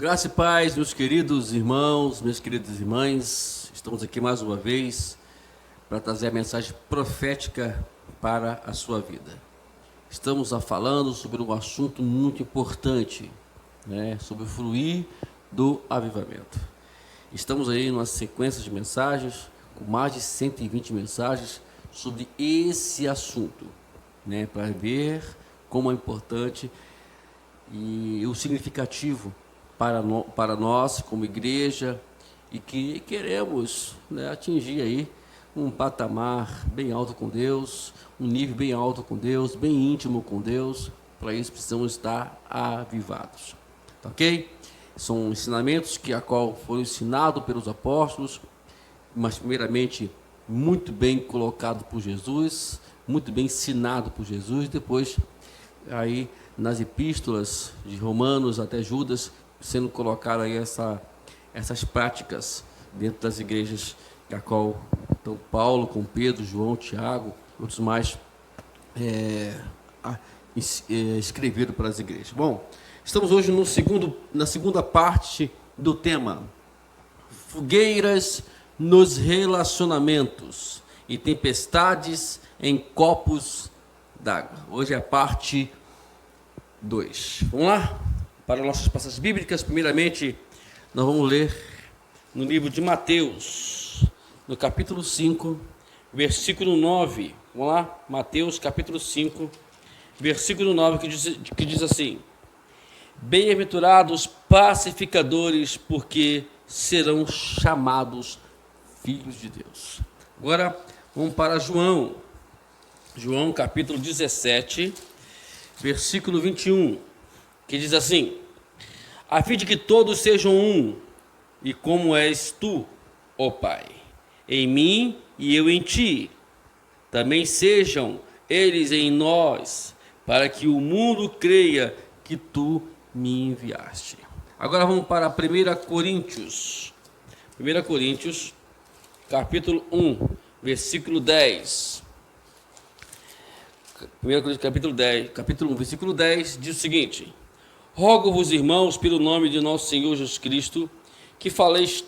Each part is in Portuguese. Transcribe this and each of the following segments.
Graça e paz, meus queridos irmãos, minhas queridas irmãs, estamos aqui mais uma vez para trazer a mensagem profética para a sua vida. Estamos falando sobre um assunto muito importante, sobre o fluir do avivamento. Estamos aí numa sequência de mensagens, com mais de 120 mensagens sobre esse assunto, para ver como é importante e o significativo para nós como igreja, e que queremos atingir aí um patamar bem alto com Deus, um nível bem alto com Deus, bem íntimo com Deus. Para isso precisamos estar avivados, tá ok? São ensinamentos a qual foram ensinados pelos apóstolos, mas primeiramente muito bem colocado por Jesus, muito bem ensinado por Jesus, depois aí nas epístolas de Romanos até Judas, sendo colocado aí essas práticas dentro das igrejas, a qual então Paulo, com Pedro, João, Tiago, outros mais escreveram para as igrejas. Bom, estamos hoje na segunda parte do tema, fogueiras nos relacionamentos e tempestades em copos d'água. Hoje é a parte 2. Vamos lá? Para nossas passagens bíblicas, primeiramente, nós vamos ler no livro de Mateus, no capítulo 5, versículo 9. Vamos lá? Mateus, capítulo 5, versículo 9, que diz assim: Bem-aventurados pacificadores, porque serão chamados filhos de Deus. Agora, vamos para João, capítulo 17, versículo 21, que diz assim: a fim de que todos sejam um, e como és tu, ó Pai, em mim e eu em ti, também sejam eles em nós, para que o mundo creia que tu me enviaste. Agora vamos para 1 Coríntios, capítulo 1, versículo 10. 1 Coríntios, capítulo 1, versículo 10, diz o seguinte: Rogo-vos, irmãos, pelo nome de nosso Senhor Jesus Cristo, que faleis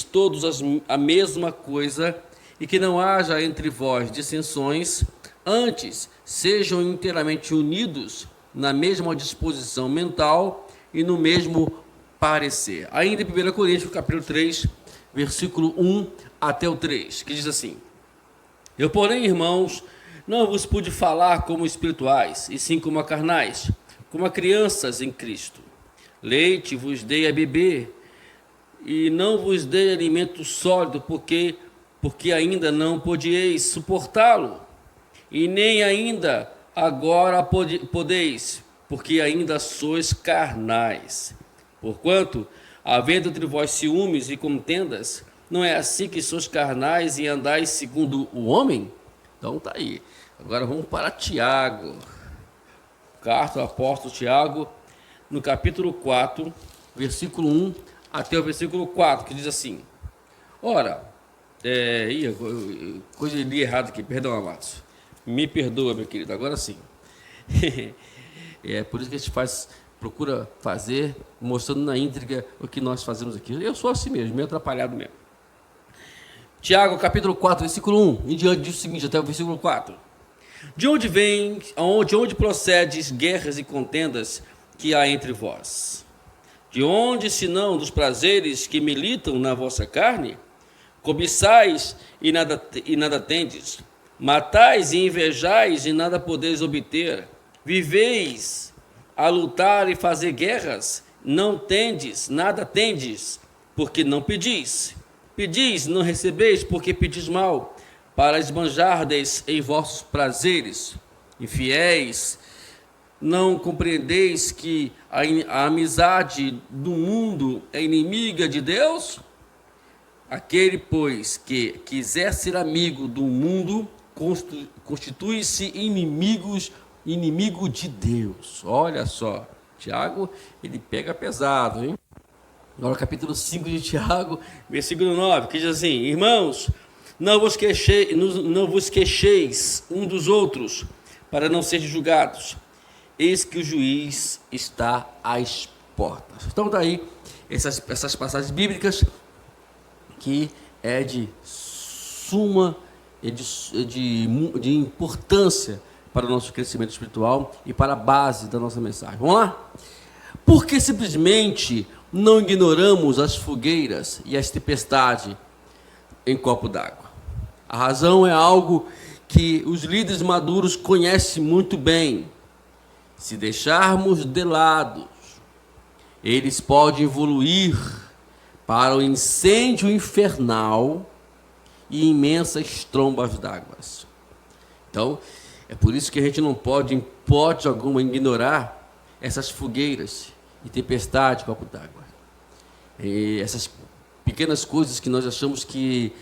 todos a mesma coisa, e que não haja entre vós dissensões, antes sejam inteiramente unidos na mesma disposição mental e no mesmo parecer. Ainda em 1 Coríntios, capítulo 3, versículo 1 até o 3, que diz assim: Eu, porém, irmãos, não vos pude falar como espirituais, e sim como a carnais, como a crianças em Cristo. Leite vos dei a beber, e não vos dei alimento sólido, porque ainda não podieis suportá-lo, e nem ainda agora podeis, porque ainda sois carnais. Porquanto, havendo entre vós ciúmes e contendas, não é assim que sois carnais e andais segundo o homem? Então tá aí. Agora vamos para Tiago. Carta do apóstolo Tiago, no capítulo 4, versículo 1 até o versículo 4, que diz assim: Ora, coisa de li errado aqui, perdão, amados. Me perdoa, meu querido, agora sim. É por isso que a gente procura fazer, mostrando na íntegra o que nós fazemos aqui. Eu sou assim mesmo, meio atrapalhado mesmo. Tiago, capítulo 4, versículo 1, em diante diz o seguinte, até o versículo 4. De onde procedes guerras e contendas que há entre vós? De onde, senão dos prazeres que militam na vossa carne? Cobiçais e nada tendes, matais e invejais e nada podeis obter, viveis a lutar e fazer guerras, não tendes, nada tendes, porque não pedis. Pedis, não recebeis, porque pedis mal, para esbanjardeis em vossos prazeres. Infiéis, não compreendeis que a amizade do mundo é inimiga de Deus? Aquele, pois, que quiser ser amigo do mundo, constitui-se inimigo de Deus. Olha só, Tiago, ele pega pesado, hein? Agora, capítulo 5 de Tiago, versículo 9, que diz assim: Irmãos, não vos queixeis um dos outros, para não serem julgados. Eis que o juiz está às portas. Então, daí, essas passagens bíblicas que é de suma, de importância para o nosso crescimento espiritual e para a base da nossa mensagem. Vamos lá? Porque simplesmente não ignoramos as fogueiras e as tempestades em copo d'água. A razão é algo que os líderes maduros conhecem muito bem. Se deixarmos de lado, eles podem evoluir para o incêndio infernal e imensas trombas d'água. Então, é por isso que a gente não pode, em hipótese alguma, ignorar essas fogueiras e tempestade de copo d'água. Essas pequenas coisas que nós achamos que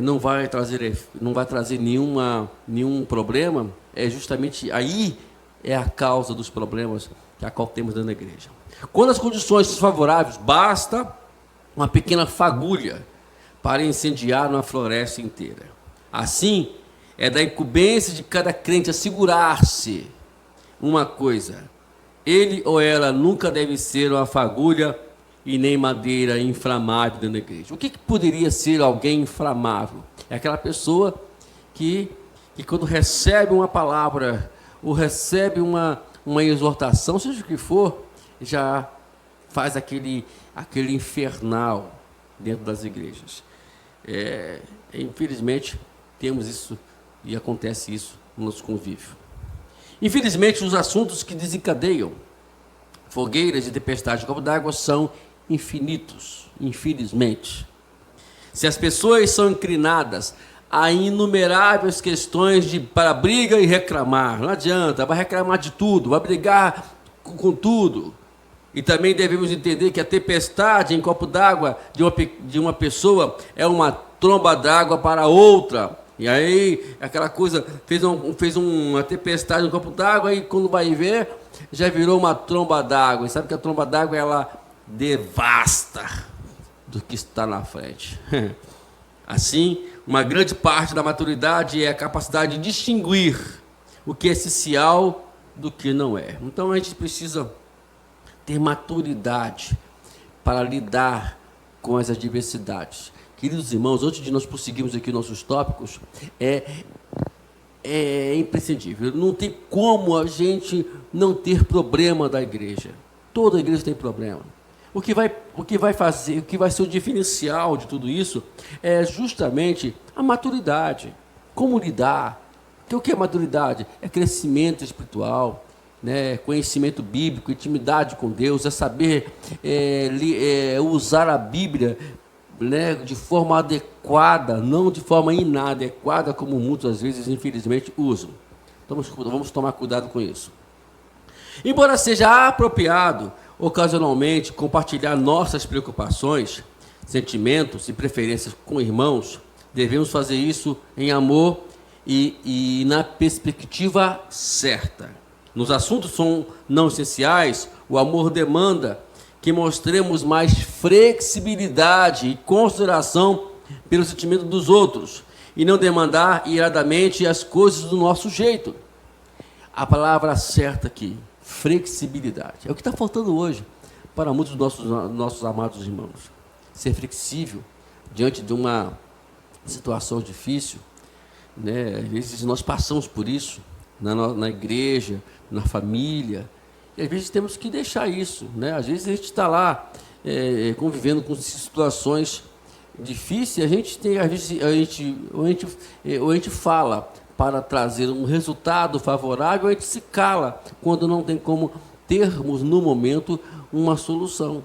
não vai trazer nenhum problema, é justamente aí é a causa dos problemas que a qual temos dentro da igreja. Quando as condições são favoráveis, basta uma pequena fagulha para incendiar uma floresta inteira. Assim, é da incumbência de cada crente assegurar-se uma coisa: ele ou ela nunca deve ser uma fagulha e nem madeira inflamável dentro da igreja. O que poderia ser alguém inflamável? É aquela pessoa que quando recebe uma palavra ou recebe uma exortação, seja o que for, já faz aquele infernal dentro das igrejas. Infelizmente, temos isso e acontece isso no nosso convívio. Infelizmente, os assuntos que desencadeiam fogueiras e tempestades de copo d'água são infinitos, infelizmente. Se as pessoas são inclinadas a inumeráveis questões para briga e reclamar, não adianta, vai reclamar de tudo, vai brigar com tudo. E também devemos entender que a tempestade em copo d'água de uma pessoa é uma tromba d'água para outra. E aí, aquela coisa, fez uma tempestade no copo d'água e quando vai ver, já virou uma tromba d'água. E sabe que a tromba d'água, ela devasta do que está na frente. Assim, uma grande parte da maturidade é a capacidade de distinguir o que é essencial do que não é. Então, a gente precisa ter maturidade para lidar com as adversidades. Queridos irmãos, antes de nós prosseguirmos aqui nossos tópicos, é imprescindível. Não tem como a gente não ter problema da igreja. Toda igreja tem problema. O que vai ser o diferencial de tudo isso é justamente a maturidade. Como lidar? Porque o que é maturidade? É crescimento espiritual, né? Conhecimento bíblico, intimidade com Deus, é saber usar a Bíblia, né, de forma adequada, não de forma inadequada, como muitas vezes, infelizmente, usam. Então, vamos tomar cuidado com isso. Embora seja apropriado, ocasionalmente, compartilhar nossas preocupações, sentimentos e preferências com irmãos, devemos fazer isso em amor e na perspectiva certa. Nos assuntos não essenciais, o amor demanda que mostremos mais flexibilidade e consideração pelo sentimento dos outros e não demandar iradamente as coisas do nosso jeito. A palavra certa aqui, flexibilidade, é o que está faltando hoje para muitos dos nossos amados irmãos. Ser flexível diante de uma situação difícil, né? Às vezes nós passamos por isso na igreja, na família, e às vezes temos que deixar isso, né? Às vezes a gente está lá convivendo com situações difíceis, ou a gente fala para trazer um resultado favorável, a gente se cala quando não tem como termos no momento uma solução.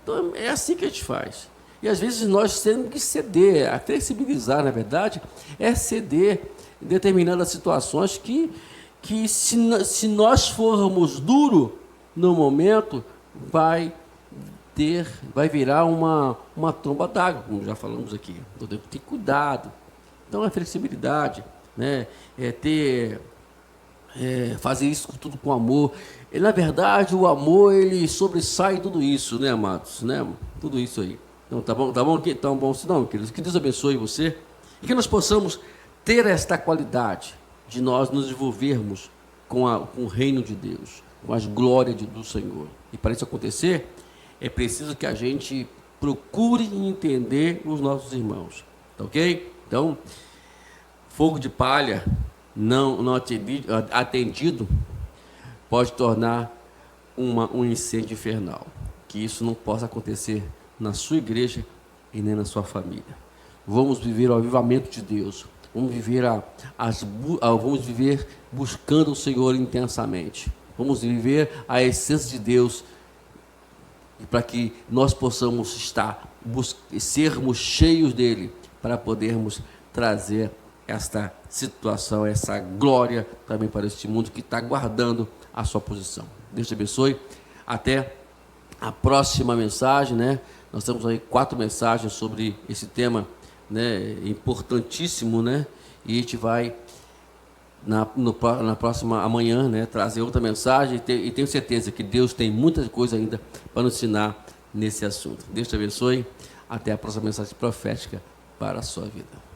Então é assim que a gente faz. E às vezes nós temos que ceder, a flexibilizar, na verdade, é ceder em determinadas situações que se nós formos duro no momento, vai virar uma tromba d'água, como já falamos aqui. Então, tem que ter cuidado. Então, a flexibilidade, né? Fazer isso tudo com amor. E, na verdade, o amor, ele sobressai tudo isso, né, amados? Né? Tudo isso aí. Então, tá bom aqui? Tá bom, se não, queridos. Que Deus abençoe você. E que nós possamos ter esta qualidade de nós nos envolvermos com o reino de Deus, com as glórias do Senhor. E para isso acontecer, é preciso que a gente procure entender os nossos irmãos, tá ok? Então, fogo de palha não atendido pode tornar um incêndio infernal. Que isso não possa acontecer na sua igreja e nem na sua família. Vamos viver o avivamento de Deus. Vamos viver buscando o Senhor intensamente. Vamos viver a essência de Deus, para que nós possamos sermos cheios dele, para podermos trazer esta situação, essa glória também para este mundo que está guardando a sua posição. Deus te abençoe. Até a próxima mensagem, né? Nós temos aí 4 mensagens sobre esse tema, né, importantíssimo, né? E a gente vai na próxima amanhã, né, trazer outra mensagem e tenho certeza que Deus tem muita coisa ainda para nos ensinar nesse assunto. Deus te abençoe. Até a próxima mensagem profética para a sua vida.